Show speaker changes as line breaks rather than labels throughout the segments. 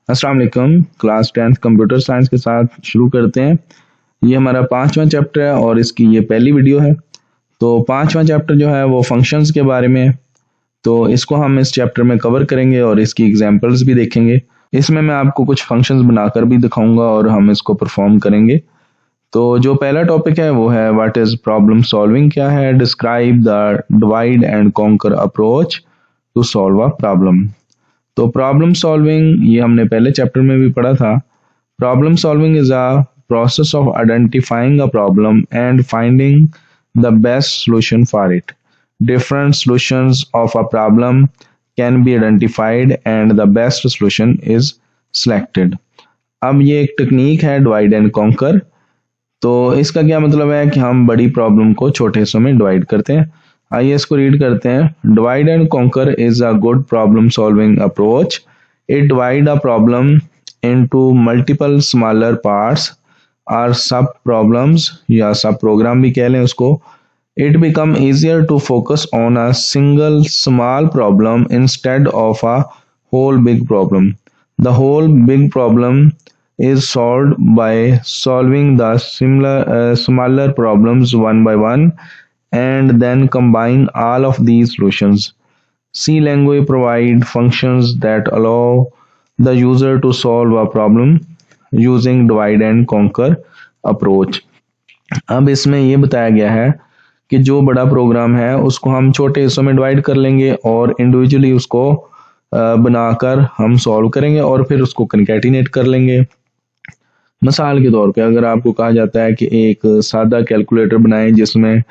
अस्सलाम वालेकुम। Class 10th computer science के साथ शुरू करते हैं। ये हमारा 5वां चैप्टर है और इसकी ये पहली वीडियो है। तो 5वां चैप्टर जो है वो फंक्शंस के बारे में है। तो इसको हम इस चैप्टर में कवर करेंगे और इसकी एग्जांपल्स भी देखेंगे। इसमें मैं आपको कुछ फंक्शंस बनाकर भी दिखाऊंगा और हम इसको परफॉर्म करेंगे। तो जो पहला टॉपिक है वो है व्हाट इज प्रॉब्लम सॉल्विंग, क्या है, describe the divide and conquer approach to solve a problem. तो प्रॉब्लम सॉल्विंग ये हमने पहले चैप्टर में भी पढ़ा था। Problem solving is a process of identifying a problem and finding the best solution for it. Different solutions of a problem can be identified and the best solution is selected. अब ये एक technique है divide and conquer. तो इसका क्या मतलब है कि हम बड़ी प्रॉब्लम को छोटे हिस्सों में डिवाइड करते हैं। आइए इसको रीड करते हैं। Divide and conquer is a good problem solving approach. It divide a problem into multiple smaller parts और सब प्रॉब्लम्स या सब प्रोग्राम भी कह लें उसको। It become easier to focus on a single small problem instead of a whole big problem. The whole big problem is solved by solving the smaller problems one by one and then combine all of these solutions. C language provide functions that allow the user to solve a problem using divide and conquer approach. अब इसमें ये बताया गया है कि जो बड़ा programme है उसको हम छोटे हिस्सों में डिवाइड कर लेंगे और इंडिविजुअली उसको बनाकर हम सॉल्व करेंगे और फिर उसको कनकैटिनेट कर लेंगे। मिसाल के तौर पे अगर आपको कहा जाता है कि एक सादा कैलकुलेटर बनाएं जिसमें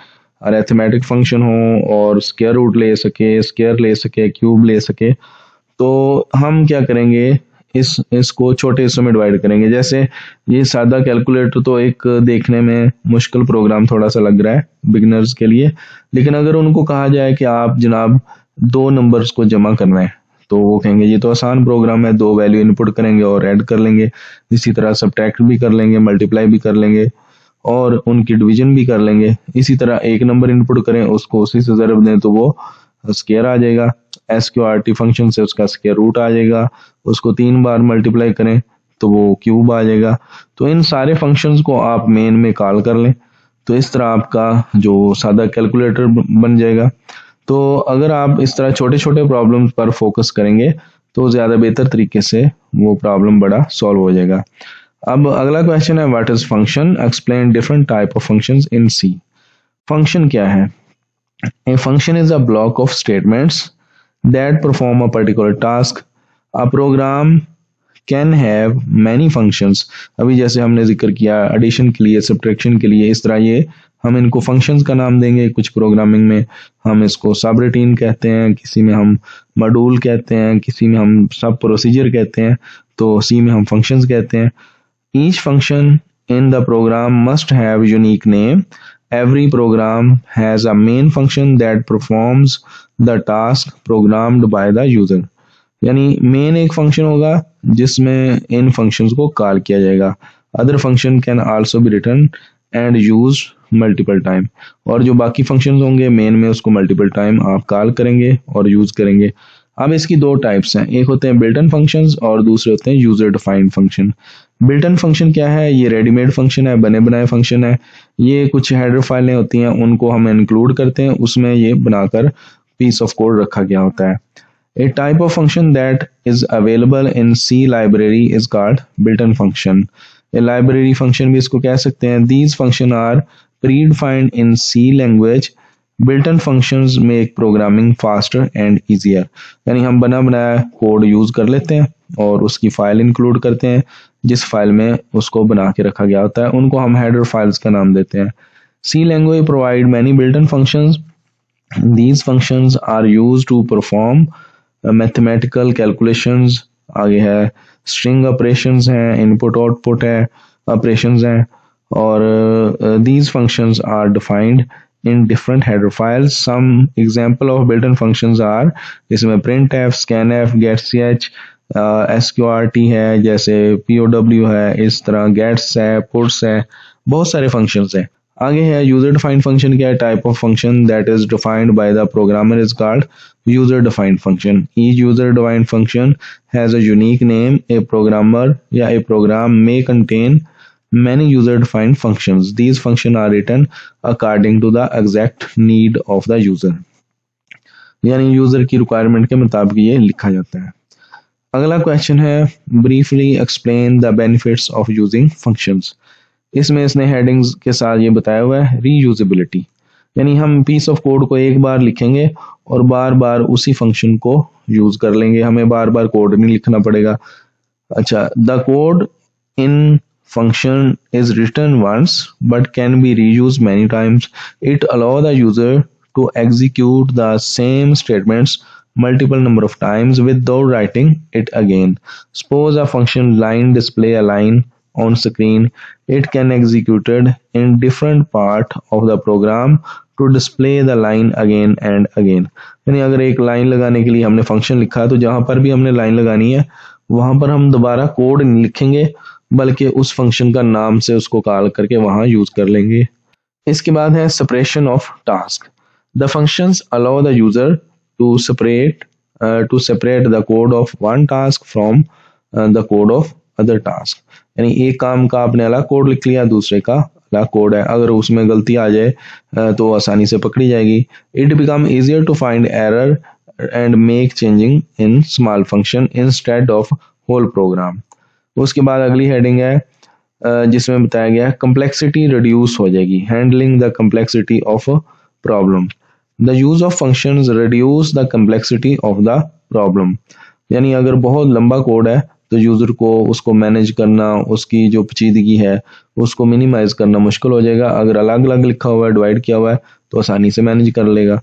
अरिथमेटिक फंक्शन हो और स्क्वायर रूट ले सके, क्यूब ले सके, तो हम क्या करेंगे, इसको छोटे हिस्सों में डिवाइड करेंगे। जैसे ये सादा कैलकुलेटर तो एक देखने में मुश्किल प्रोग्राम थोड़ा सा लग रहा है बिगिनर्स के लिए, लेकिन अगर उनको कहा जाए कि आप जनाब दो नंबर्स को जमा करना है तो वो कहेंगे ये तो आसान प्रोग्राम है, दो वैल्यू इनपुट करेंगे और ऐड कर लेंगे। इसी तरह सब्ट्रैक्ट भी कर लेंगे, मल्टीप्लाई भी कर लेंगे और उनकी डिवीजन भी कर लेंगे। इसी तरह एक नंबर इनपुट करें, उसको उसी से ज़रब दें तो वो स्क्वायर आ जाएगा। SQRT फंक्शन से उसका स्क्वायर रूट आ जाएगा। उसको 3 बार मल्टीप्लाई करें तो वो क्यूब आ जाएगा। तो इन सारे फंक्शंस को आप मेन में कॉल कर लें, तो इस तरह आपका जो सादा कैलकुलेटर बन जाएगा। तो अगर आप इस तरह छोटे छोटे प्रॉब्लम्स पर फोकस करेंगे तो ज़्यादा बेहतर तरीके से वो प्रॉब्लम बड़ा सॉल्व हो जाएगा। अब अगला क्वेश्चन है what is function, explain different type of functions in C. Function क्या है? A function is a block of statements that perform a particular task. A program can have many functions. अभी जैसे हमने जिक्र किया एडिशन के लिए, सब्ट्रैक्शन के लिए, इस तरह ये हम इनको फंक्शंस का नाम देंगे। कुछ प्रोग्रामिंग में हम इसको सब रूटीन कहते हैं, किसी में हम मॉड्यूल कहते हैं, किसी में हम सब प्रोसीजर कहते हैं, तो सी में हम फंक्शंस कहते हैं। Each function in the program must have unique name. Every program has a main function that performs the task programmed by the user. यानी मेन एक फंक्शन होगा जिसमें इन फंक्शंस को कॉल किया जाएगा। Other function can also be written and use multiple time. और जो बाकी फंक्शंस होंगे मेन में उसको मल्टीपल टाइम आप कॉल करेंगे और यूज करेंगे। अब इसकी दो टाइप्स हैं, एक होते हैं बिल्ट इन फंक्शंस और दूसरे होते हैं user defined function. Built in function क्या है? ये रेडीमेड फंक्शन है, बने बनाए फंक्शन है। ये कुछ हेडर फाइलें होती हैं उनको हम इंक्लूड करते हैं, उसमें ये बनाकर पीस ऑफ कोड रखा गया होता है। A type of function that is available in C library is called built-in function. A library function भी इसको कह सकते हैं। These functions are predefined in C language. Built-in functions make programming faster and easier. यानी हम बना बनाया code use कर लेते हैं और उसकी फाइल इंक्लूड करते हैं जिस फाइल में उसको बना के रखा गया होता है, उनको हम हेडर फाइल्स का नाम देते हैं। C language provide many built-in functions. These functions are used to perform mathematical calculations, आगे है स्ट्रिंग ऑपरेशंस हैं, इनपुट आउटपुट है, ऑपरेशंस हैं, और these functions are defined in different header files. Some example of built-in functions are, इसमें printf, scanf, getch, SQRT है, जैसे POW है, इस तरह gets है, puts है, बहुत सारे फंक्शंस हैं। आगे है यूजर डिफाइंड फंक्शन क्या है, type of function that is defined by the programmer is called user defined function. Each user defined function has a unique name. A programmer या a program may contain many user defined functions. These functions are written according to the exact need of the user, यानी user की requirement के मुताबिक ये लिखा जाता है। अगला क्वेश्चन है briefly explain the benefits of using functions. इसमें इसने हेडिंग्स के साथ ये बताया हुआ है रीयूजेबिलिटी, यानी हम पीस ऑफ कोड को एक बार लिखेंगे और बार बार उसी फंक्शन को यूज कर लेंगे, हमें बार बार कोड नहीं लिखना पड़ेगा। अच्छा, the code in function is written once but can be reused many times. It allows the user to execute the same statements multiple number of times without writing it again. Suppose a function line display a line on screen. It can executed in different part of the program to display the line again and again. यानी अगर एक line लगाने के लिए हमने function लिखा है तो जहां पर भी हमने लाइन लगानी है वहां पर हम दोबारा कोड नहीं लिखेंगे बल्कि उस फंक्शन का नाम से उसको कॉल करके वहां यूज कर लेंगे। इसके बाद है separation of task. The functions allow the user to separate the code of one task from the code of other task, यानी एक काम का आपने अलग कोड लिख लिया, दूसरे का अलग कोड है, अगर उसमें गलती आ जाए तो आसानी से पकड़ी जाएगी। It become easier to find error and make changing in small function instead of whole program. उसके बाद अगली हेडिंग है जिसमें बताया गया है कम्प्लेक्सिटी रिड्यूस हो जाएगी, handling the complexity of problem. The use of functions reduce the complexity of the problem, यानी अगर बहुत लंबा कोड है तो यूजर को उसको मैनेज करना, उसकी जो पेचीदगी है उसको मिनिमाइज करना मुश्किल हो जाएगा। अगर अलग अलग लिखा हुआ है, डिवाइड किया हुआ है तो आसानी से मैनेज कर लेगा।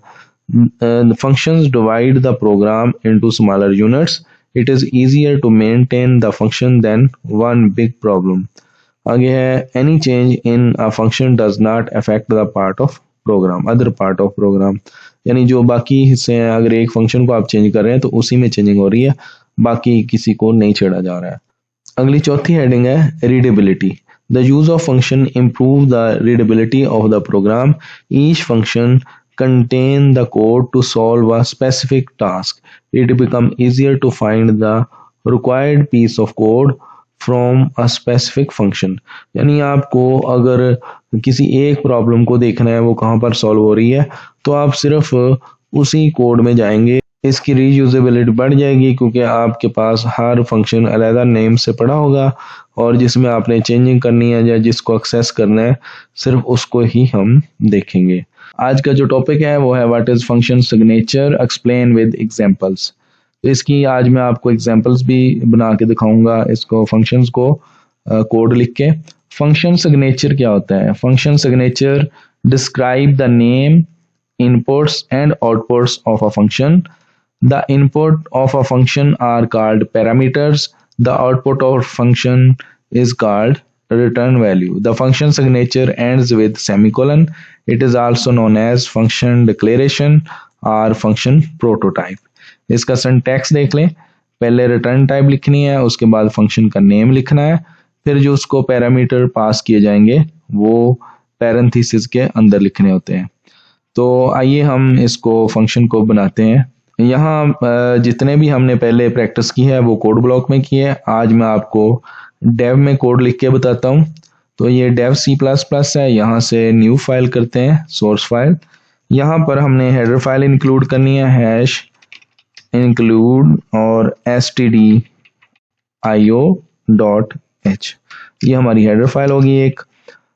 Functions divide the programme into smaller units. It is easier to maintain the function than one big problem. आगे है any change in a function does not affect the other part of program, यानी जो बाकी हिस्से हैं अगर एक function को आप चेंज कर रहे हैं तो उसी में चेंजिंग हो रही है, बाकी किसी को नहीं छेड़ा जा रहा है। अगली चौथी हेडिंग है readability. The use of function improve the readability of the program. Each function contain the code to solve a specific task. It become easier to find the required piece of code from a specific function. यानी आपको अगर किसी एक problem को देखना है वो कहाँ पर सॉल्व हो रही है तो आप सिर्फ उसी कोड में जाएंगे, इसकी रीयूजेबिलिटी बढ़ जाएगी क्योंकि आपके पास हर फंक्शन अलग नेम से पड़ा होगा और जिसमें आपने चेंजिंग करनी है या जिसको एक्सेस करना है सिर्फ उसको ही हम देखेंगे। आज का जो टॉपिक है वो है what is function signature, explain with examples. तो इसकी आज मैं आपको एग्जांपल्स भी बना के दिखाऊंगा, इसको फंक्शंस को कोड लिख के। फंक्शन सिग्नेचर क्या होता है? Function signature describe the name, inputs and outputs of a function. The input of a function are called parameters, the output of function is called return value. The function signature ends with semicolon. It is also known as function declaration or function prototype. इसका syntax देख लें, पहले return type लिखनी है, उसके बाद function का name लिखना है, फिर जो उसको पैरामीटर पास किए जाएंगे वो पैरेंथेसिस के अंदर लिखने होते हैं। तो आइए हम इसको फंक्शन को बनाते हैं। यहाँ जितने भी हमने पहले प्रैक्टिस की है वो कोड ब्लॉक में की है, आज मैं आपको डेव में कोड लिख के बताता हूँ। तो ये डेव C++ है, यहाँ से न्यू फाइल करते हैं, सोर्स फाइल। यहाँ पर हमने हेडर फाइल इंक्लूड करनी है, हैश इंक्लूड और stdio.h, ये हमारी हेडर फाइल होगी एक।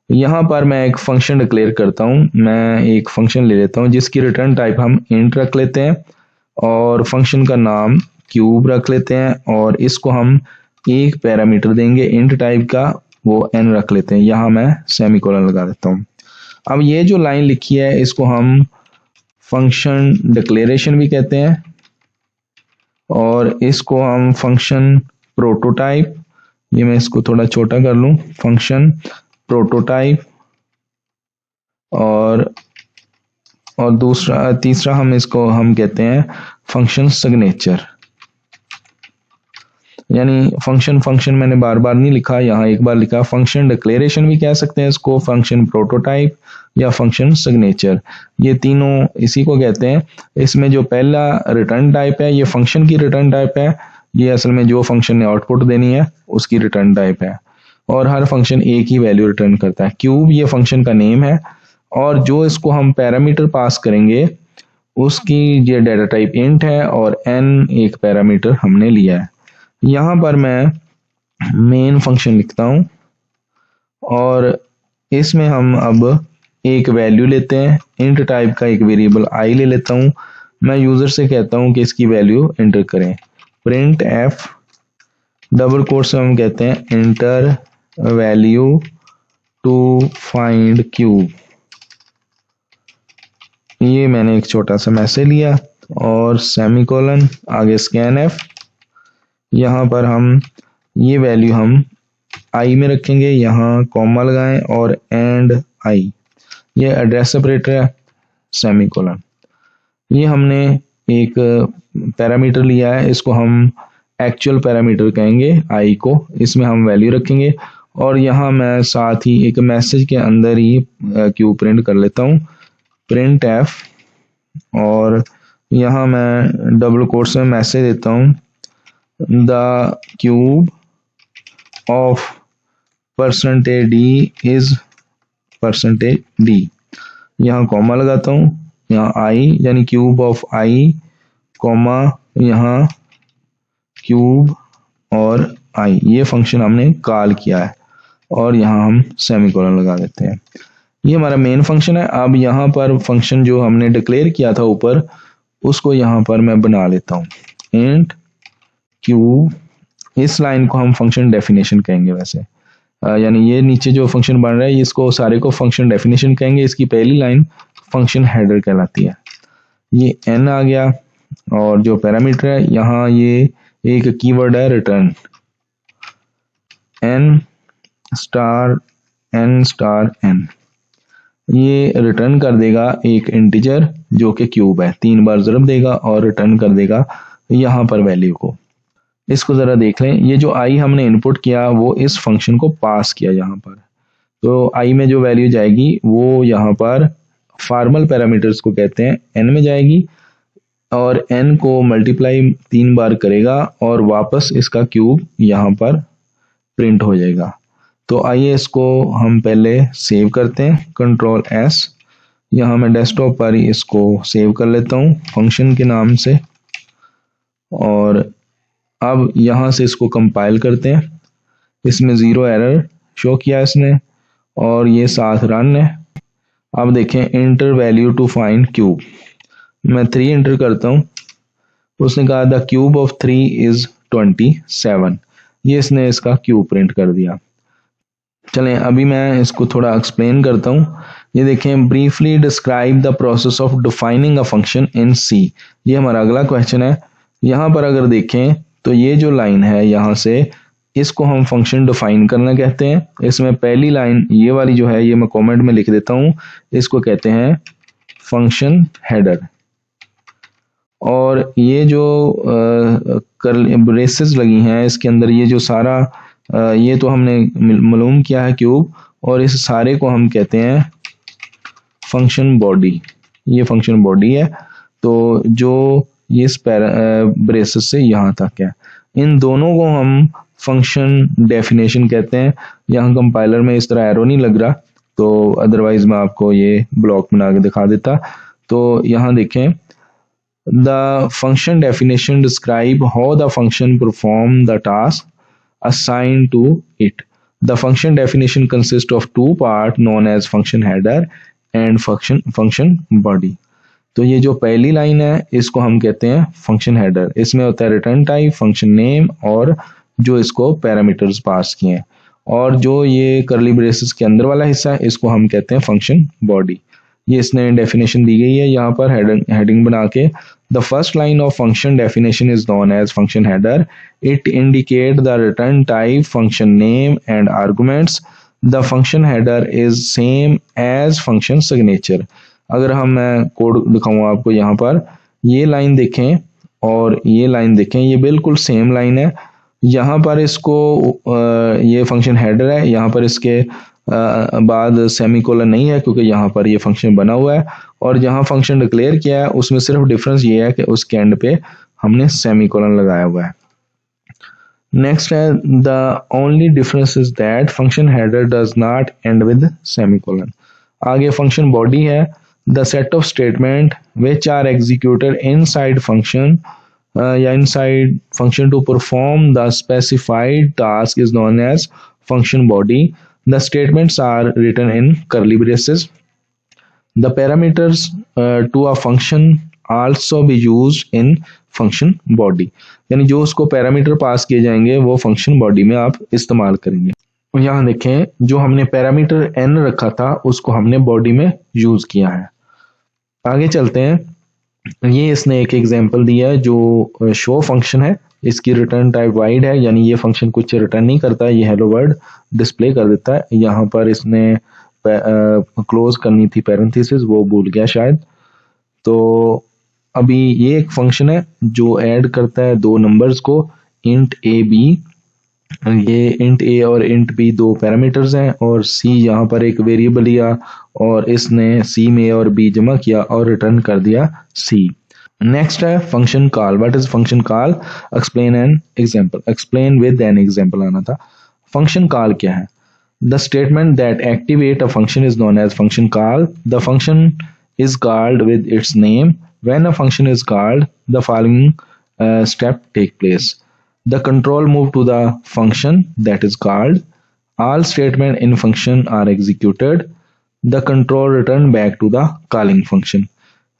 यहाँ पर मैं एक फंक्शन डिक्लेयर करता हूँ, मैं एक फंक्शन ले लेता हूँ जिसकी रिटर्न टाइप हम इंट रख लेते हैं और फंक्शन का नाम क्यूब रख लेते हैं और इसको हम एक पैरामीटर देंगे इंट टाइप का, वो n रख लेते हैं। यहाँ मैं सेमीकोलन लगा देता हूँ। अब ये जो लाइन लिखी है इसको हम फंक्शन डिक्लेरेशन भी कहते हैं और इसको हम फंक्शन प्रोटोटाइप, ये मैं इसको थोड़ा छोटा कर लूँ, फंक्शन प्रोटोटाइप और तीसरा हम इसको हम कहते हैं फंक्शन सिग्नेचर। यानी फंक्शन मैंने बार बार नहीं लिखा, यहाँ एक बार लिखा। फंक्शन डिक्लेरेशन भी कह सकते हैं इसको, फंक्शन प्रोटोटाइप या फंक्शन सिग्नेचर, ये तीनों इसी को कहते हैं। इसमें जो पहला रिटर्न टाइप है ये फंक्शन की रिटर्न टाइप है, ये असल में जो फंक्शन ने आउटपुट देनी है उसकी रिटर्न टाइप है, और हर फंक्शन एक ही वैल्यू रिटर्न करता है। क्यूब ये फंक्शन का नेम है, और जो इसको हम पैरामीटर पास करेंगे उसकी ये डाटा टाइप इंट है, और n एक पैरामीटर हमने लिया है। यहाँ पर मैं मेन फंक्शन लिखता हूँ, और इसमें हम अब एक वैल्यू लेते हैं, इंट टाइप का एक वेरिएबल i ले लेता हूँ। मैं यूज़र से कहता हूँ कि इसकी वैल्यू एंटर करें। प्रिंट एफ डबल कोट्स में हम कहते हैं enter value to find cube. ये मैंने एक छोटा सा मैसेज लिया, और सेमीकोलन, आगे स्कैन एफ। यहाँ पर हम ये वैल्यू हम आई में रखेंगे, यहाँ कॉमा लगाएं और एंड आई, ये एड्रेस सेपरेटर है, सेमीकोलन। ये हमने एक पैरामीटर लिया है, इसको हम एक्चुअल पैरामीटर कहेंगे आई को, इसमें हम वैल्यू रखेंगे। और यहाँ मैं साथ ही एक मैसेज के अंदर ही क्यूब प्रिंट कर लेता हूँ, प्रिंट एफ, और यहाँ मैं डबल कोट्स में मैसेज देता हूँ the cube of %d is %d। यहाँ कॉमा लगाता हूँ, यहाँ आई यानी क्यूब ऑफ आई, कॉमा यहाँ क्यूब और आई, ये फंक्शन हमने कॉल किया है, और यहाँ हम सेमीकोलन लगा देते हैं। ये हमारा मेन फंक्शन है। अब यहाँ पर फंक्शन जो हमने डिक्लेयर किया था ऊपर, उसको यहाँ पर मैं बना लेता हूँ, इंट क्यूब। इस लाइन को हम फंक्शन डेफिनेशन कहेंगे वैसे, यानी ये नीचे जो फंक्शन बन रहा है इसको सारे को फंक्शन डेफिनेशन कहेंगे। इसकी पहली लाइन फंक्शन हेडर कहलाती है। ये n आ गया, और जो पैरामीटर है यहाँ ये एक कीवर्ड है रिटर्न, n स्टार n, ये रिटर्न कर देगा एक इंटीजर जो कि क्यूब है, 3 बार ज़रब देगा और रिटर्न कर देगा यहाँ पर वैल्यू को। इसको ज़रा देख लें, ये जो आई हमने इनपुट किया वो इस फंक्शन को पास किया यहाँ पर, तो आई में जो वैल्यू जाएगी वो यहाँ पर फॉर्मल पैरामीटर्स को कहते हैं n में जाएगी, और n को मल्टीप्लाई 3 बार करेगा और वापस इसका क्यूब यहाँ पर प्रिंट हो जाएगा। तो आइए इसको हम पहले सेव करते हैं, कंट्रोल S। यहाँ मैं डेस्कटॉप पर ही इसको सेव कर लेता हूँ फंक्शन के नाम से, और अब यहाँ से इसको कंपाइल करते हैं। इसमें 0 एरर शो किया इसने, और ये साथ रन है। अब देखें enter value to find cube, मैं 3 इंटर करता हूँ, उसने कहा द क्यूब ऑफ 3 इज 27, ये इसने इसका क्यूब प्रिंट कर दिया। चलें अभी मैं इसको थोड़ा एक्सप्लेन करता हूँ। ये देखें, briefly describe the process of defining a function in C, ये हमारा अगला क्वेश्चन है। यहाँ पर अगर देखें तो ये जो लाइन है यहाँ से, इसको हम फंक्शन डिफाइन करना कहते हैं। इसमें पहली लाइन ये वाली जो है, ये मैं कमेंट में लिख देता हूँ, इसको कहते हैं फंक्शन हेडर। और ये जो ब्रेसेस लगी हैं इसके अंदर, ये जो सारा ये तो हमने मालूम किया है क्यूब, और इस सारे को हम कहते हैं फंक्शन बॉडी। ये फंक्शन बॉडी है, तो जो ये इस ब्रेसेस से यहाँ तक है, इन दोनों को हम फंक्शन डेफिनेशन कहते हैं। यहाँ कंपाइलर में इस तरह एरो नहीं लग रहा, तो अदरवाइज मैं आपको ये ब्लॉक बना के दिखा देता। तो यहाँ देखें, the function definition describe how the function perform the task assigned to it. The function definition consists of 2 parts known as function header and function body. तो ये जो पहली लाइन है इसको हम कहते हैं फंक्शन हेडर। इसमें होता है रिटर्न टाइप, फंक्शन नेम, और जो इसको पैरामीटर्स पास किए हैं, और जो ये करली ब्रेसेस के अंदर वाला हिस्सा है इसको हम कहते हैं फंक्शन बॉडी। ये इसने डेफिनेशन दी गई है यहाँ पर हेडिंग बना के। The first line of function definition is known as function header. It indicates the return type, function name and arguments. The function header is same as function signature. अगर हम मैं कोड दिखाऊँ आपको, यहाँ पर ये लाइन देखें और ये लाइन देखें, ये बिल्कुल सेम लाइन है। यहाँ पर इसको ये फंक्शन हेडर है, यहाँ पर इसके बाद सेमीकोलन नहीं है क्योंकि यहाँ पर ये फंक्शन बना हुआ है, और जहाँ फंक्शन डिक्लेयर किया है उसमें सिर्फ डिफरेंस ये है कि उसके एंड पे हमने सेमीकोलन लगाया हुआ है। नेक्स्ट है the only difference is that function header does not end with semicolon. आगे फंक्शन बॉडी है, the set of statement which are executed inside function या inside function to perform the specified task is known as function body. The statements are written in curly braces. The parameters to a function also be used in function body. यानी जो उसको parameter pass किए जाएंगे वो function body में आप इस्तेमाल करेंगे। यहाँ देखें जो हमने पैरामीटर n रखा था उसको हमने बॉडी में यूज किया है। आगे चलते हैं। ये इसने एक एग्जांपल दिया है जो शो फंक्शन है, इसकी रिटर्न टाइप वाइड है, यानी ये फंक्शन कुछ रिटर्न नहीं करता, ये हेलो वर्ड डिस्प्ले कर देता है। यहाँ पर इसने क्लोज करनी थी पैरेंथेसिस, वो भूल गया शायद। तो अभी ये एक फंक्शन है जो ऐड करता है दो नंबर्स को, इंट ए बी। ये इंट ए और इंट बी दो पैरामीटर्स हैं, और सी यहाँ पर एक वेरिएबल लिया और इसने सी में और बी जमा किया और रिटर्न कर दिया सी। नेक्स्ट है function call. What is function call? Explain an example, explain with an example आना था। फंक्शन कॉल क्या है? The statement that activate a function is known as function call. The function is called with its name. When a function is called the following step take place. The control move to the function that is called. All statements in function are executed. The control return back to the calling function.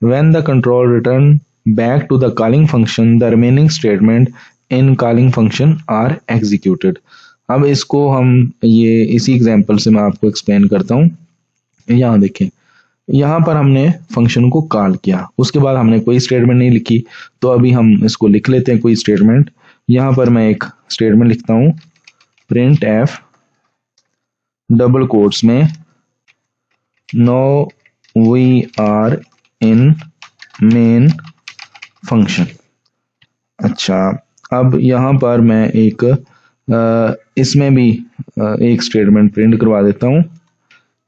When the control return back to the calling function, the remaining statement in calling function are executed. अब इसको हम ये इसी example से मैं आपको explain करता हूँ। यहाँ देखें, यहाँ पर हमने फंक्शन को कॉल किया, उसके बाद हमने कोई स्टेटमेंट नहीं लिखी, तो अभी हम इसको लिख लेते हैं कोई स्टेटमेंट। यहाँ पर मैं एक स्टेटमेंट लिखता हूँ, प्रिंट एफ डबल कोट्स में now we are in main function. अच्छा, अब यहाँ पर मैं एक इसमें भी एक स्टेटमेंट प्रिंट करवा देता हूँ।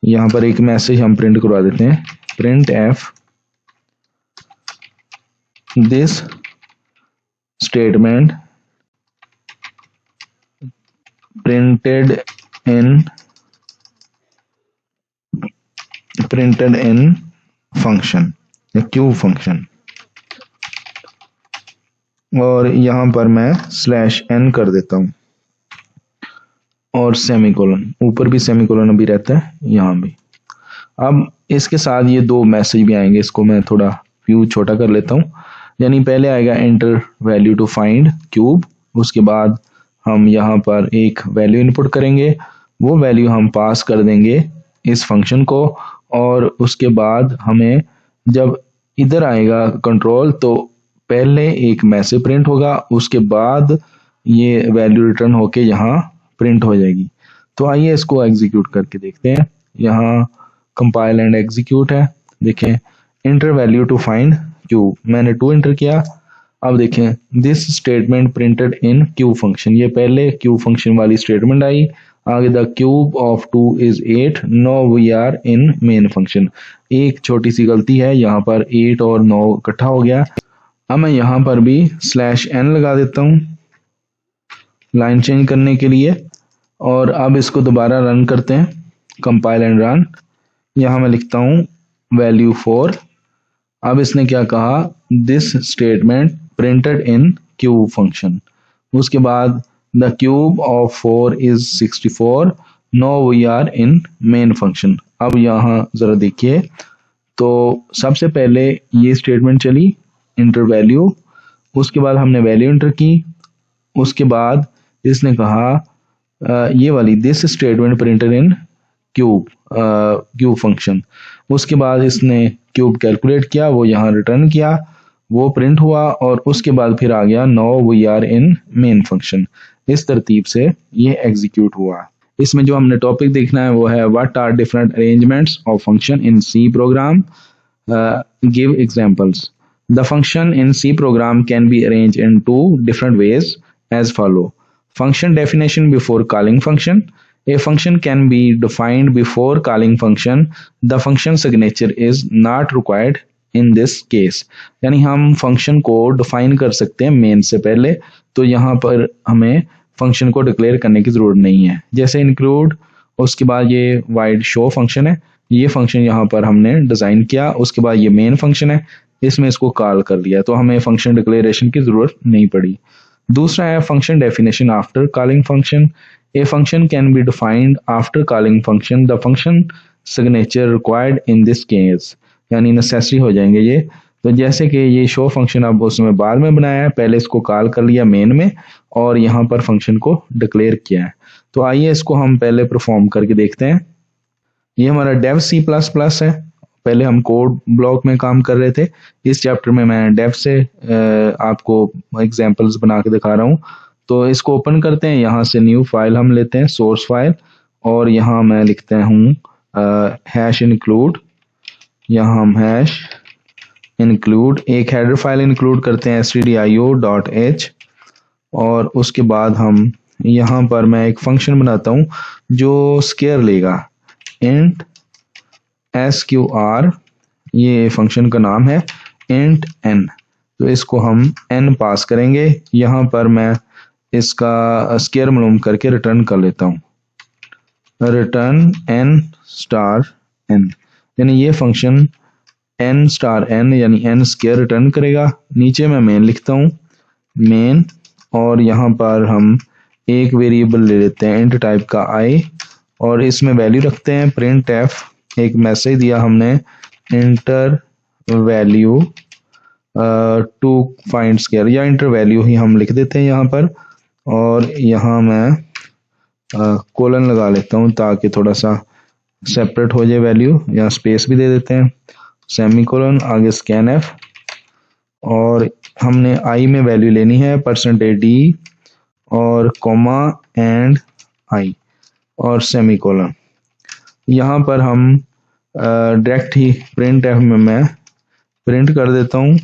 यहाँ पर एक मैसेज हम प्रिंट करवा देते हैं, print F this statement printed in function या क्यू फंक्शन, और यहां पर मैं /n कर देता हूं और सेमीकोलन, ऊपर भी सेमीकोलन अभी रहता है, यहां भी। अब इसके साथ ये दो मैसेज भी आएंगे, इसको मैं थोड़ा व्यू छोटा कर लेता हूं। यानी पहले आएगा enter value to find cube, उसके बाद हम यहाँ पर एक वैल्यू इनपुट करेंगे, वो वैल्यू हम पास कर देंगे इस फंक्शन को, और उसके बाद हमें जब इधर आएगा कंट्रोल तो पहले एक मैसेज प्रिंट होगा, उसके बाद ये वैल्यू रिटर्न होके यहाँ प्रिंट हो जाएगी। तो आइए इसको एग्जीक्यूट करके देखते हैं। यहाँ कंपाइल एंड एग्जीक्यूट है, देखें enter value to find cube, मैंने 2 इंटर किया। अब देखें this statement printed in cube function, ये पहले क्यूब फंक्शन वाली स्टेटमेंट आई। आगे the cube of 2 is 8, now we are in main function. एक छोटी सी गलती है, यहाँ पर 8 और 9 इकट्ठा हो गया। अब मैं यहाँ पर भी /n लगा देता हूँ लाइन चेंज करने के लिए, और अब इसको दोबारा रन करते हैं, कंपाइल एंड रन। यहाँ मैं लिखता हूँ वैल्यू 4। अब इसने क्या कहा, this statement printed in cube function. उसके बाद the cube of 4 is 64, now we are in main function. अब यहाँ जरा देखिए, तो सबसे पहले ये स्टेटमेंट चली इंटर वैल्यू, उसके बाद हमने वैल्यू इंटर की, उसके बाद इसने कहा ये वाली this statement printed in cube function. उसके बाद इसने क्यूब कैलकुलेट किया, वो यहाँ रिटर्न किया, वो प्रिंट हुआ, और उसके बाद फिर आ गया now we are in main function. इस तरतीब से ये एग्जीक्यूट हुआ। इसमें जो हमने टॉपिक देखना है वो है what are different arrangements of function in C program, give examples. The function in C program can be arranged in 2 different ways as follow. function definition before calling function. A function can be defined before calling function. The function signature is not required in this case. यानी हम function को define कर सकते हैं main से पहले, तो यहाँ पर हमें फंक्शन को डिक्लेयर करने की ज़रूरत नहीं है। जैसे इंक्लूड, उसके बाद ये वाइड शो फंक्शन है, ये फंक्शन यहाँ पर हमने डिज़ाइन किया, उसके बाद ये मेन फंक्शन है, इसमें इसको कॉल कर लिया, तो हमें फंक्शन डिक्लेरेशन की ज़रूरत नहीं पड़ी। दूसरा है function definition after calling function. A function can be defined after calling function. The function signature required in this case, यानी नेसेसरी हो जाएंगे ये। तो जैसे कि ये शो फंक्शन अब उसमें बाद में बनाया है, पहले इसको कॉल कर लिया मेन में और यहाँ पर फंक्शन को डिक्लेयर किया है। तो आइए इसको हम पहले परफॉर्म करके देखते हैं। ये हमारा डेव सी प्लस प्लस है, पहले हम कोड ब्लॉक में काम कर रहे थे, इस चैप्टर में मैं डेव से आपको एग्जांपल्स बना के दिखा रहा हूँ। तो इसको ओपन करते हैं, यहाँ से न्यू फाइल हम लेते हैं, सोर्स फाइल, और यहाँ मैं लिखते हूँ हैश इंक्लूड। यहाँ हम हैश इंक्लूड एक हेडर फाइल इंक्लूड करते हैं stdio.h, और उसके बाद हम यहाँ पर मैं एक फंक्शन बनाता हूँ जो स्केयर लेगा, int sqr, ये फंक्शन का नाम है int n। तो इसको हम n पास करेंगे, यहाँ पर मैं इसका स्केयर मालूम करके रिटर्न कर लेता हूँ, रिटर्न n स्टार n, यानी ये फंक्शन n स्टार n यानी n स्केयर रिटर्न करेगा। नीचे मैं मेन लिखता हूँ, मेन, और यहाँ पर हम एक वेरिएबल ले लेते हैं इंट टाइप का i, और इसमें वैल्यू रखते हैं प्रिंट एफ। एक मैसेज दिया हमने enter value to find square, या इंटर वैल्यू ही हम लिख देते हैं यहाँ पर, और यहाँ मैं कोलन लगा लेता हूँ ताकि थोड़ा सा सेपरेट हो जाए वैल्यू, या स्पेस भी दे देते हैं, सेमी कोलन, आगे स्कैन एफ, और हमने आई में वैल्यू लेनी है %d और कॉमा एंड आई और सेमी कोलन। यहाँ पर हम डायरेक्ट ही प्रिंट एफ में मैं प्रिंट कर देता हूँ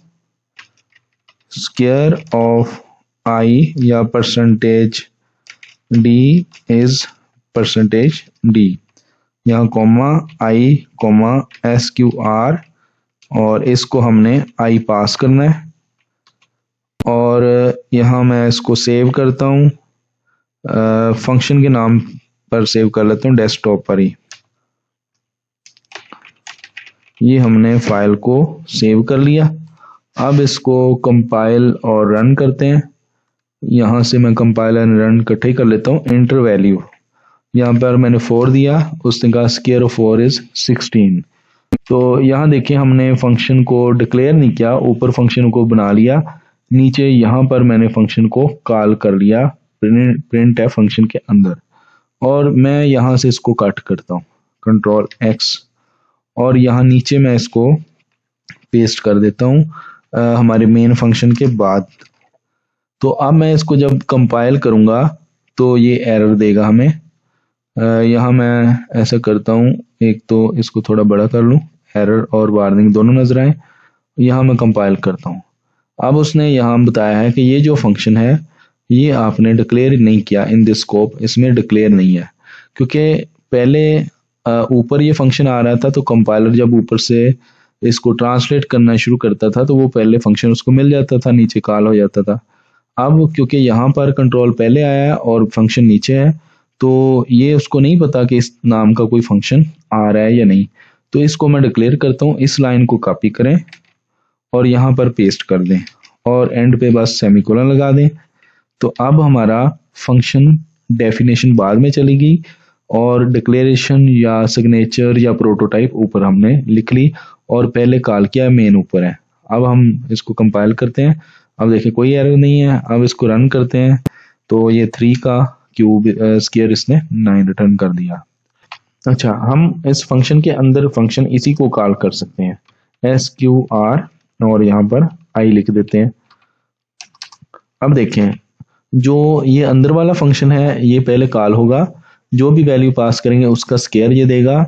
स्केयर ऑफ आई या %d इज %d, यहाँ कॉमा आई कॉमा SQR, और इसको हमने आई पास करना है, और यहाँ मैं इसको सेव करता हूँ, फंक्शन के नाम पर सेव कर लेता हूँ डेस्कटॉप पर ही। ये हमने फाइल को सेव कर लिया। अब इसको कंपाइल और रन करते हैं। यहाँ से मैं कंपाइल एंड रन इकट्ठे कर लेता हूँ। इंटर वैल्यू यहाँ पर मैंने 4 दिया, उसने कहा स्केयर ऑफ 4 इज 16। तो यहाँ देखिए हमने फंक्शन को डिक्लेयर नहीं किया, ऊपर फंक्शन को बना लिया, नीचे यहाँ पर मैंने फंक्शन को कॉल कर लिया प्रिंट है फंक्शन के अंदर, और मैं यहाँ से इसको कट करता हूँ कंट्रोल X, और यहाँ नीचे मैं इसको पेस्ट कर देता हूँ हमारे मेन फंक्शन के बाद। तो अब मैं इसको जब कंपाइल करूँगा तो ये एरर देगा हमें। यहाँ मैं ऐसा करता हूँ, एक तो इसको थोड़ा बड़ा कर लूँ, एरर और वार्निंग दोनों नजर आए। यहाँ मैं कंपाइल करता हूँ। अब उसने यहाँ बताया है कि ये जो फंक्शन है ये आपने डिक्लेयर नहीं किया इन दिस स्कोप, इसमें डिक्लेयर नहीं है, क्योंकि पहले ऊपर ये फंक्शन आ रहा था, तो कंपाइलर जब ऊपर से इसको ट्रांसलेट करना शुरू करता था तो वो पहले फंक्शन उसको मिल जाता था, नीचे कॉल हो जाता था। अब क्योंकि यहाँ पर कंट्रोल पहले आया है और फंक्शन नीचे है, तो ये उसको नहीं पता कि इस नाम का कोई फंक्शन आ रहा है या नहीं। तो इसको मैं डिक्लेयर करता हूँ, इस लाइन को कॉपी करें और यहाँ पर पेस्ट कर दें, और एंड पे बस सेमीकोलन लगा दें। तो अब हमारा फंक्शन डेफिनेशन बाद में चलेगी और डिक्लेरेशन या सिग्नेचर या प्रोटोटाइप ऊपर हमने लिख ली, और पहले कॉल किया मेन ऊपर है। अब हम इसको कंपाइल करते हैं। अब देखिए कोई एरर नहीं है। अब इसको रन करते हैं तो ये 3 का क्यूब स्केयर इसने 9 रिटर्न कर दिया। अच्छा, हम इस फंक्शन के अंदर फंक्शन इसी को कॉल कर सकते हैं, SQR, और यहाँ पर आई लिख देते हैं। अब देखें जो ये अंदर वाला फंक्शन है ये पहले कॉल होगा, जो भी वैल्यू पास करेंगे उसका स्केयर ये देगा,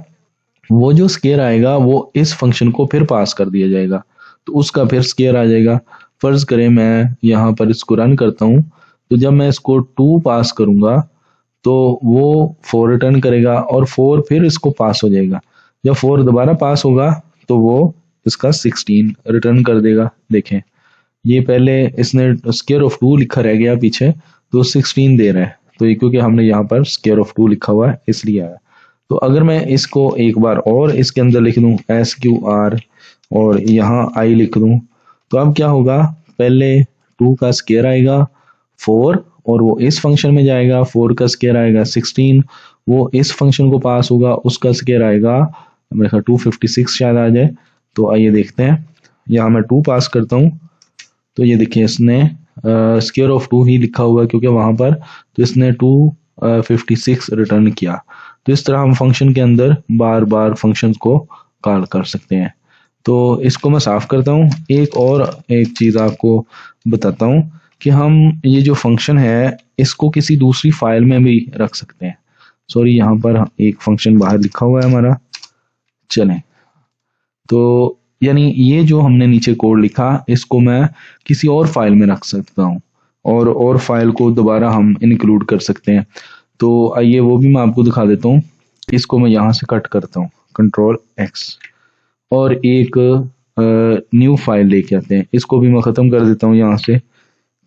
वो जो स्केयर आएगा वो इस फंक्शन को फिर पास कर दिया जाएगा, तो उसका फिर स्केयर आ जाएगा। फर्ज करें मैं यहाँ पर इसको रन करता हूँ तो जब मैं इसको 2 पास करूंगा तो वो 4 रिटर्न करेगा और 4 फिर इसको पास हो जाएगा। जब 4 दोबारा पास होगा तो वो इसका 16 रिटर्न कर देगा। देखें, ये पहले इसने स्क्वायर ऑफ 2 लिखा रह गया पीछे, तो 16 दे रहा है। तो ये क्योंकि हमने यहाँ पर स्क्वायर ऑफ 2 लिखा हुआ है इसलिए आया। तो अगर मैं इसको एक बार और इसके अंदर लिख दूं SQR और यहाँ I लिख दूं, तो अब क्या होगा, पहले 2 का स्क्वायर आएगा 4 और वो इस फंक्शन में जाएगा, 4 का स्क्वायर आएगा 16, वो इस फंक्शन को पास होगा, उसका स्क्वायर आएगा मेरे ख्याल 256 शायद आ जाए। तो आइए देखते हैं, यहाँ मैं 2 पास करता हूँ तो ये देखिए इसने स्क्वायर ऑफ 2 ही लिखा हुआ है क्योंकि वहां पर, तो इसने 256 रिटर्न किया। तो इस तरह हम फंक्शन के अंदर बार बार फंक्शन को कॉल कर सकते हैं। तो इसको मैं साफ करता हूँ। एक चीज़ आपको बताता हूँ कि हम ये जो फंक्शन है इसको किसी दूसरी फाइल में भी रख सकते हैं। सॉरी, यहाँ पर एक फंक्शन बाहर लिखा हुआ है हमारा। चलें, तो यानी ये जो हमने नीचे कोड लिखा इसको मैं किसी और फाइल में रख सकता हूँ और फाइल को दोबारा हम इंक्लूड कर सकते हैं। तो आइए वो भी मैं आपको दिखा देता हूँ। इसको मैं यहाँ से कट करता हूँ, Ctrl+X, और एक न्यू फाइल लेके आते हैं। इसको भी मैं ख़त्म कर देता हूँ, यहाँ से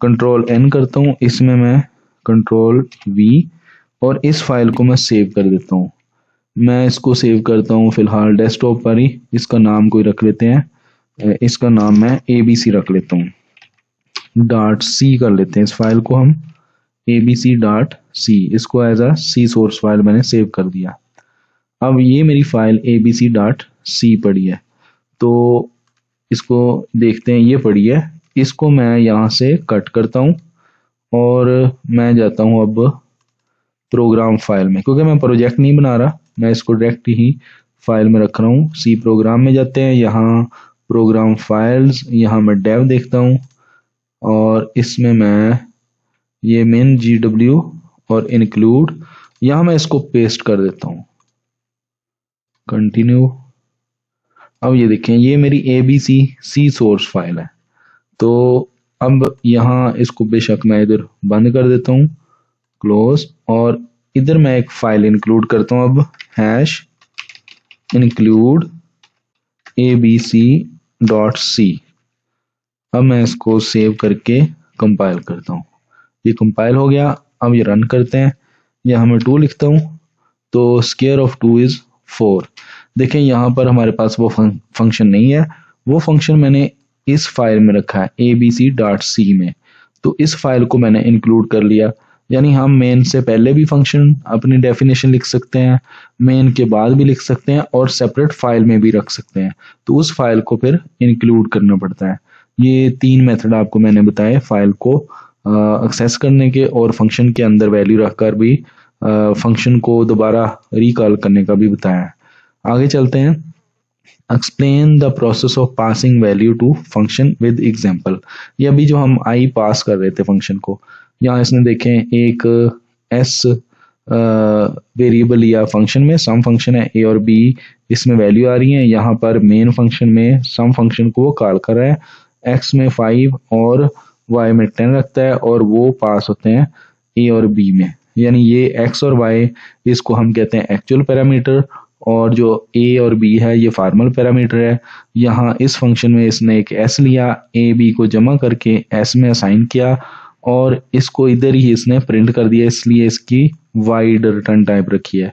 Ctrl+N करता हूँ, इसमें मैं Ctrl+V और इस फाइल को मैं सेव कर देता हूँ। मैं इसको सेव करता हूँ फिलहाल डेस्कटॉप पर ही। इसका नाम कोई रख लेते हैं, इसका नाम मैं ABC रख लेता हूँ, .c कर लेते हैं इस फाइल को हम, abc.c। इसको as a C source file मैंने सेव कर दिया। अब ये मेरी फाइल abc.c पड़ी है, तो इसको देखते हैं, ये पड़ी है। इसको मैं यहाँ से कट करता हूँ और मैं जाता हूँ अब प्रोग्राम फाइल में, क्योंकि मैं प्रोजेक्ट नहीं बना रहा, मैं इसको डायरेक्ट ही फाइल में रख रहा हूँ। सी प्रोग्राम में जाते हैं, यहाँ प्रोग्राम फाइल्स, यहाँ मैं डेव देखता हूँ और इसमें मैं ये मेन GW और इंक्लूड, यहाँ मैं इसको पेस्ट कर देता हूँ, कंटिन्यू। अब ये देखें, ये मेरी ABC C सोर्स फाइल है। तो अब यहाँ इसको बेशक मैं इधर बंद कर देता हूँ, क्लोज, और इधर मैं एक फाइल इंक्लूड करता हूँ अब, #include abc.c। अब मैं इसको सेव करके कंपाइल करता हूँ। ये कंपाइल हो गया। अब ये रन करते हैं, यहाँ मैं 2 लिखता हूँ तो स्क्वायर ऑफ 2 इज 4। देखें यहाँ पर हमारे पास वो फंक्शन नहीं है, वो फंक्शन मैंने इस फाइल में रखा है abc.c में। तो इस फाइल को मैंने इंक्लूड कर लिया, यानी हम मेन से पहले भी फंक्शन अपनी डेफिनेशन लिख सकते हैं, मेन के बाद भी लिख सकते हैं और सेपरेट फाइल में भी रख सकते हैं। तो उस फाइल को फिर इंक्लूड करना पड़ता है। ये 3 मेथड आपको मैंने बताए फाइल को एक्सेस करने के और फंक्शन के अंदर वैल्यू रखकर भी फंक्शन को दोबारा रिकॉल करने का भी बताया। आगे चलते हैं। Explain the process of passing value to function with example. ये अभी जो हम आई पास कर रहे थे फंक्शन को, यहाँ इसने देखें एक एस वेरिएबल लिया फंक्शन में, सम फंक्शन है ए और बी, इसमें वैल्यू आ रही है। यहाँ पर मेन फंक्शन में सम फंक्शन को वो कॉल कर रहा है, एक्स में 5 और वाई में 10 रखता है और वो पास होते हैं ए और बी में। यानी ये एक्स और वाई, इसको हम कहते हैं एक्चुअल पैरामीटर, और जो ए और बी है ये फॉर्मल पैरामीटर है। यहाँ इस फंक्शन में इसने एक एस लिया, ए बी को जमा करके एस में असाइन किया और इसको इधर ही इसने प्रिंट कर दिया, इसलिए इसकी वाइड रिटर्न टाइप रखी है।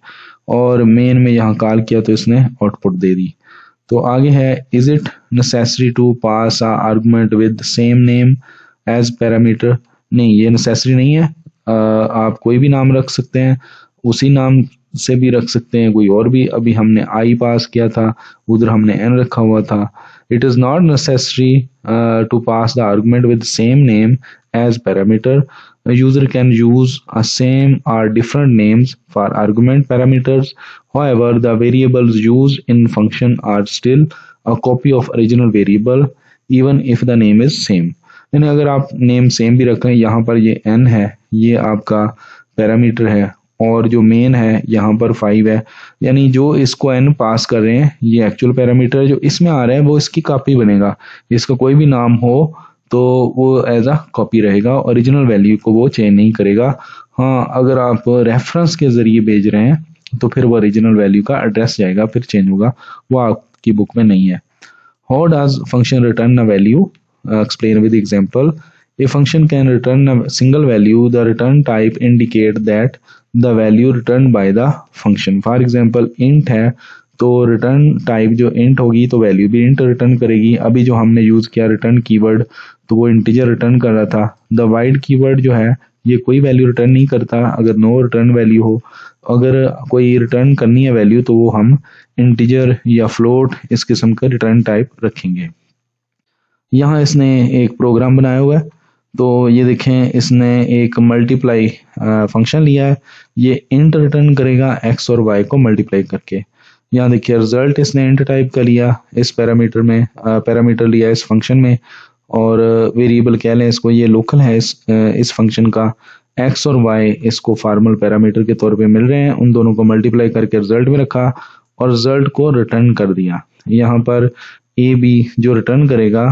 और मेन में यहाँ कॉल किया तो इसने आउटपुट दे दी। तो आगे है, is it necessary to pass a argument with same name as parameter. नहीं, ये नेसेसरी नहीं है। आप कोई भी नाम रख सकते हैं, उसी नाम से भी रख सकते हैं कोई और भी। अभी हमने आई पास किया था, उधर हमने एन रखा हुआ था। It is not necessary to pass the argument with same name as parameter. A user can use a same or different names for argument parameters. However, the variables used in function are still a copy of original variable even if the name is same. यानी अगर आप name same भी रखें, यहाँ पर ये n है, ये आपका पैरामीटर है, और जो मेन है यहाँ पर 5 है, यानी जो इसको n पास कर रहे हैं ये एक्चुअल पैरामीटर है, जो इसमें आ रहा है वो इसकी कॉपी बनेगा। इसका कोई भी नाम हो तो वो एज अ कॉपी रहेगा, ओरिजिनल वैल्यू को वो चेंज नहीं करेगा। हाँ, अगर आप रेफरेंस के ज़रिए भेज रहे हैं तो फिर वो ओरिजिनल वैल्यू का एड्रेस जाएगा, फिर चेंज होगा, वो आपकी बुक में नहीं है। How does function return a value? Explain with example. A function can return a single value. The return type indicate that the value returned by the function. For example, int है तो return type जो int होगी तो value भी int return करेगी। अभी जो हमने यूज़ किया रिटर्न कीवर्ड तो वो इंटीजर रिटर्न कर रहा था। द वाइड कीवर्ड जो है ये कोई वैल्यू रिटर्न नहीं करता अगर नो रिटर्न वैल्यू हो। अगर कोई रिटर्न करनी है वैल्यू तो वो हम इंटीजर या फ्लोट इस किस्म का रिटर्न टाइप रखेंगे। यहाँ इसने एक प्रोग्राम बनाया हुआ है, तो ये देखें इसने एक मल्टीप्लाई फंक्शन लिया है। ये इंट रिटर्न करेगा एक्स और वाई को मल्टीप्लाई करके। यहाँ देखिए रिजल्ट इसने इंट टाइप का लिया इस पैरामीटर में, पैरामीटर लिया इस फंक्शन में, और वेरिएबल कह लें इसको, ये लोकल है इस फंक्शन का। एक्स और वाई इसको फॉर्मल पैरामीटर के तौर पे मिल रहे हैं, उन दोनों को मल्टीप्लाई करके रिजल्ट में रखा और रिजल्ट को रिटर्न कर दिया। यहाँ पर ए बी जो रिटर्न करेगा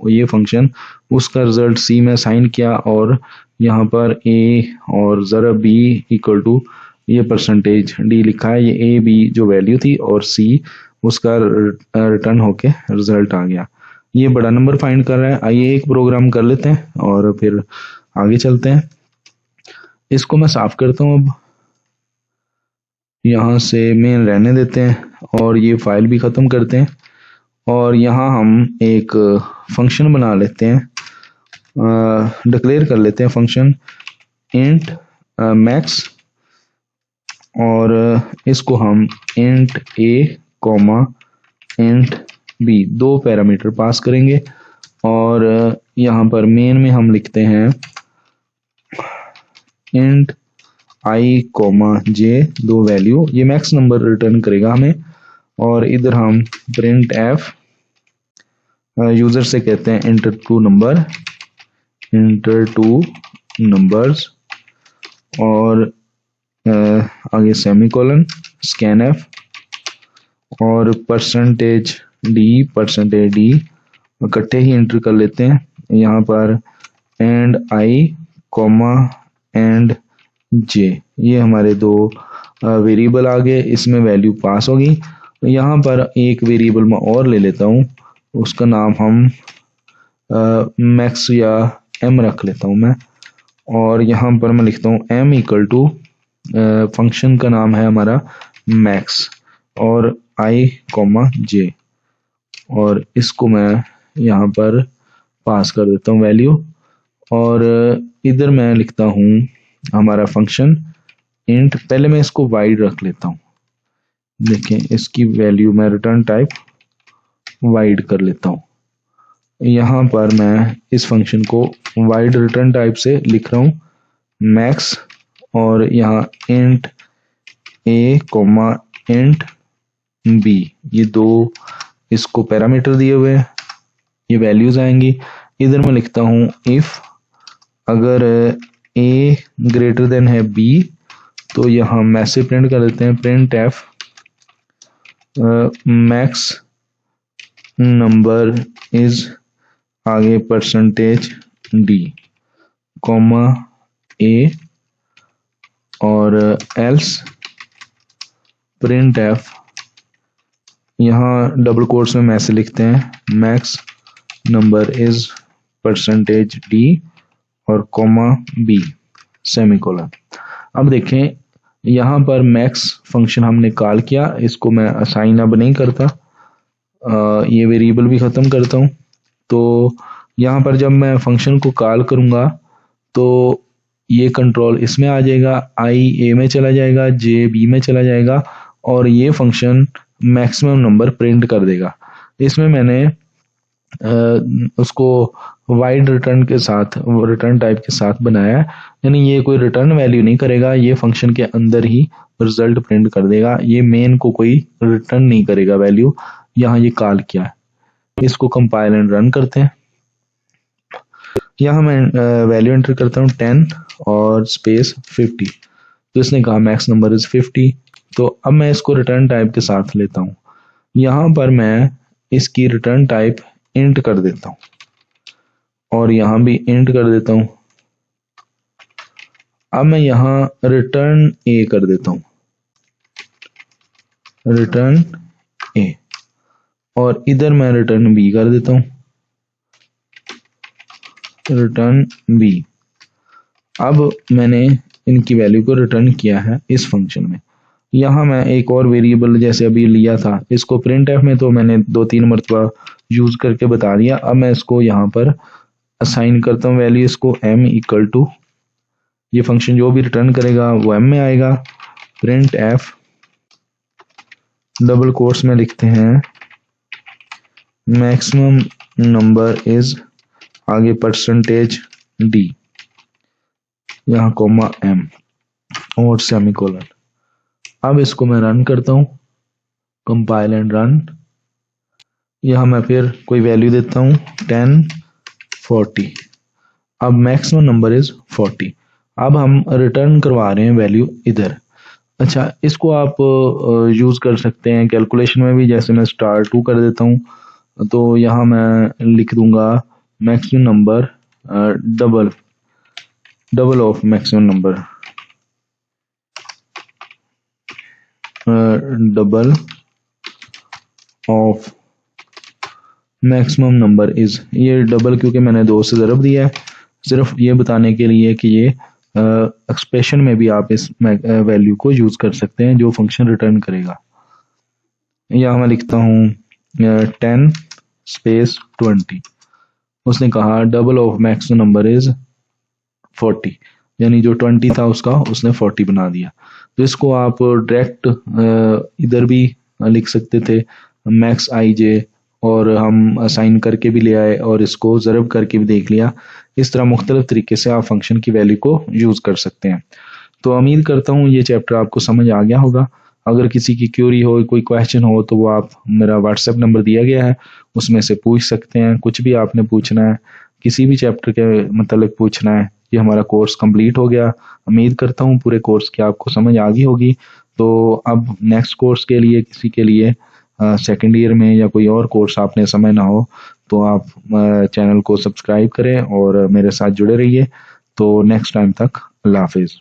ये फंक्शन, उसका रिजल्ट सी में असाइन किया और यहाँ पर ए और ज़रा बी इक्वल टू ये परसेंटेज डी लिखा है। ये ए बी जो वैल्यू थी और सी उसका रिटर्न होके रिजल्ट आ गया। ये बड़ा नंबर फाइंड कर रहा है। आइए एक प्रोग्राम कर लेते हैं और फिर आगे चलते हैं। इसको मैं साफ करता हूँ, अब यहाँ से मेन रहने देते हैं और ये फाइल भी ख़त्म करते हैं। और यहाँ हम एक फंक्शन बना लेते हैं, डिक्लेयर कर लेते हैं फंक्शन इंट मैक्स, और इसको हम इंट ए कॉमा इंट बी दो पैरामीटर पास करेंगे। और यहाँ पर मेन में हम लिखते हैं इंट आई कॉमा जे दो वैल्यू, ये मैक्स नंबर रिटर्न करेगा हमें। और इधर हम प्रिंट एफ यूज़र से कहते हैं इंटर टू नंबर्स, और आगे सेमीकोलन, स्कैन एफ और परसेंटेज डी इकट्ठे ही इंटर कर लेते हैं। यहाँ पर एंड आई कॉमा एंड जे, ये हमारे दो वेरिएबल आ गए, इसमें वैल्यू पास होगी। यहाँ पर एक वेरिएबल मैं और ले लेता हूँ, उसका नाम हम मैक्स या एम रख लेता हूँ मैं। और यहाँ पर मैं लिखता हूँ एम इक्वल टू, फंक्शन का नाम है हमारा मैक्स और आई कॉमा जे, और इसको मैं यहाँ पर पास कर देता हूँ वैल्यू। और इधर मैं लिखता हूँ हमारा फंक्शन इंट, पहले मैं इसको वाइड रख लेता हूँ। देखें इसकी वैल्यू मैं रिटर्न टाइप वाइड कर लेता हूँ। यहाँ पर मैं इस फंक्शन को वाइड रिटर्न टाइप से लिख रहा हूँ मैक्स, और यहाँ इंट ए कॉमा इंट बी, ये दो इसको पैरामीटर दिए हुए हैं, ये वैल्यूज आएंगी। इधर मैं लिखता हूँ इफ अगर ए ग्रेटर देन है बी तो यहाँ मैसेज प्रिंट कर देते हैं print F max number is आगे परसेंटेज डी कॉमा ए, और एल्स प्रिंट एफ, यहाँ डबल कोट्स में मैसेज लिखते हैं max number is percentage D और कॉमा बी सेमीकोलन। अब देखें यहाँ पर मैक्स फंक्शन हमने कॉल किया, इसको मैं असाइन अब नहीं करता, ये वेरिएबल भी ख़त्म करता हूँ। तो यहाँ पर जब मैं फंक्शन को कॉल करूँगा तो ये कंट्रोल इसमें आ जाएगा, आई ए में चला जाएगा, जे बी में चला जाएगा, और ये फंक्शन मैक्सिमम नंबर प्रिंट कर देगा। इसमें मैंने उसको वाइड रिटर्न के साथ, रिटर्न टाइप के साथ बनाया है, यानी ये कोई रिटर्न वैल्यू नहीं करेगा, ये फंक्शन के अंदर ही रिजल्ट प्रिंट कर देगा, ये मेन को कोई रिटर्न नहीं करेगा वैल्यू। यहाँ ये कॉल किया है, इसको कंपाइल एंड रन करते हैं। यहाँ मैं वैल्यू एंटर करता हूँ 10 और स्पेस 50, तो इसने कहा मैक्स नंबर इज 50, तो अब मैं इसको रिटर्न टाइप के साथ लेता हूँ। यहाँ पर मैं इसकी रिटर्न टाइप इंट कर देता हूँ, और यहाँ भी इंट कर देता हूँ। अब मैं यहाँ रिटर्न ए कर देता हूँ, रिटर्न ए, और इधर मैं रिटर्न बी कर देता हूँ, रिटर्न बी। अब मैंने इनकी वैल्यू को रिटर्न किया है इस फंक्शन में। यहाँ मैं एक और वेरिएबल जैसे अभी लिया था, इसको प्रिंट एफ में तो मैंने 2-3 मरतबा यूज करके बता दिया। अब मैं इसको यहाँ पर असाइन करता हूँ वैल्यू, इसको m इक्वल टू, ये फंक्शन जो भी रिटर्न करेगा वो m में आएगा, प्रिंट एफ डबल कोट्स में लिखते हैं मैक्सिमम नंबर इज, आगे परसेंटेज d, यहाँ कोमा m और सेमीकोलन। अब इसको मैं रन करता हूँ, कंपाइल एंड रन। यहाँ मैं फिर कोई वैल्यू देता हूँ 10, 40। अब मैक्सिमम नंबर इज 40। अब हम रिटर्न करवा रहे हैं वैल्यू इधर। अच्छा, इसको आप यूज़ कर सकते हैं कैलकुलेशन में भी। जैसे मैं *2 कर देता हूँ, तो यहाँ मैं लिख दूंगा maximum number double of maximum number, double of maximum number is. ये डबल क्योंकि मैंने 2 से ज़रब दिया है, सिर्फ ये बताने के लिए कि ये एक्सप्रेशन में भी आप इस वैल्यू को यूज कर सकते हैं जो फंक्शन रिटर्न करेगा। यहाँ मैं लिखता हूँ 10 स्पेस 20। उसने कहा double of maximum number is 40, यानी जो 20 था उसका उसने 40 बना दिया। तो इसको आप डायरेक्ट इधर भी लिख सकते थे मैक्स आई जे, और हम असाइन करके भी ले आए और इसको ज़रब करके भी देख लिया। इस तरह मुख्तलिफ तरीके से आप फंक्शन की वैल्यू को यूज़ कर सकते हैं। तो उम्मीद करता हूँ ये चैप्टर आपको समझ आ गया होगा। अगर किसी की क्यूरी हो, कोई क्वेश्चन हो, तो वो आप, मेरा व्हाट्सएप नंबर दिया गया है, उसमें से पूछ सकते हैं। कुछ भी आपने पूछना है, किसी भी चैप्टर के मतलब पूछना है। ये हमारा कोर्स कंप्लीट हो गया। उम्मीद करता हूँ पूरे कोर्स की आपको समझ आ गई होगी। तो अब नेक्स्ट कोर्स के लिए, किसी के लिए सेकेंड ईयर में या कोई और कोर्स आपने समझना हो, तो आप चैनल को सब्सक्राइब करें और मेरे साथ जुड़े रहिए। तो नेक्स्ट टाइम तक अल्लाह हाफिज़।